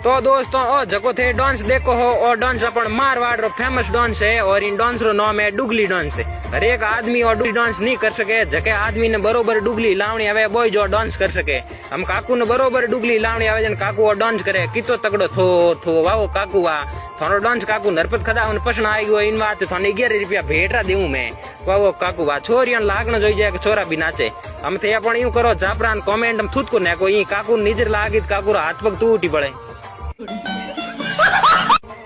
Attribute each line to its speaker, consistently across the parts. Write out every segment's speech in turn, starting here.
Speaker 1: तो दोस्तों ओ जको थे डांस देखो हो और डांस अपन मारवाड़ रो फेमस डांस है और इन डांस रो नाम है डुगली डांस है। हर एक आदमी और डुगली डांस नहीं कर सके, जके आदमी ने बरोबर डुगली लावणी आवे बोय जो डांस कर सके। हम काकू ने बरोबर डुगली लावणी आवे जन काकू और डांस करे कितो तगड़ो थो थो वाओ काकू वा थानो डांस काकू नरपत खदा उन पसंद आई गयो इन बात थाने 11 रुपया भेटरा देऊं मैं वाओ काकू वा छोरियन लागण जोई जाय के छोरा भी नाचे। हम थे पण यूं करो जापरान कमेंट हम थूत को नाको ई काकू निजर लागी काकू रो हाथ पग तू उठी पड़े।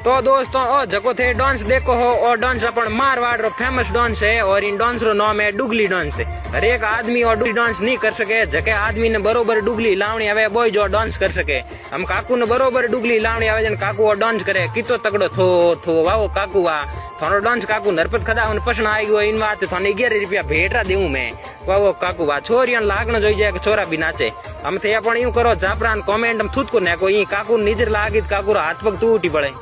Speaker 1: तो दोस्तों ओ जको थे डांस देखो हो और डांस अपन मारवाड़ रो फेमस डांस है और इन डांस रो नाम है डुगली डांस है। हर एक आदमी और डुगली डांस नहीं कर सके, जके आदमी ने बरोबर डुगली लावणी आवे बोय जो डांस कर सके। हम काकू ने बरोबर डुगली लावणी आवे जन काकू और डांस करे कितो तगड़ो थो थो वाओ काकू वा थानो डांस काकू नरपत खदा उन पसंद आई गयो इन बात थाने 11 रुपया भेटरा देऊं मैं वाओ काकू वा छोरियन लागण जोई जाय के छोरा भी नाचे। हम थे पण यूं करो जापरान कमेंट हम थूत को नाको ई काकू निजर लागी काकू रो हाथ पग तू उठी पड़े।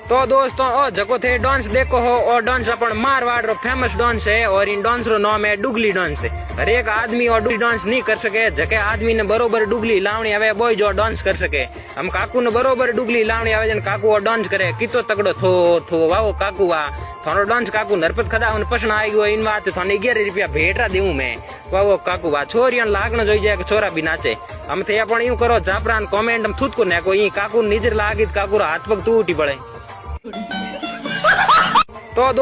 Speaker 1: तो दोस्तों ओ जको थे डांस देखो हो और डांस अपन मारवाड़ रो फेमस डांस है और इन डांस रो नाम है डुगली डांस है। हर एक आदमी और डुगली डांस नहीं कर सके, जके आदमी ने बरोबर डुगली लावणी आवे बोय जो डांस कर सके। हम काकू ने बरोबर डुगली लावणी आवे जन काकू और डांस करे कितो तगड़ो थो थो वाओ काकू वा थानो डांस काकू नरपत खदा उन पसंद आई गयो इन बात थाने 11 रुपया भेटरा देऊं मैं वाओ काकू वा छोरियन लागण जोई जाय के छोरा भी नाचे। हम थे पण यूं करो जापरान कमेंट हम थूत को नाको ई काकू निजर लागी काकू रो हाथ पग तू उठी पड़े। तो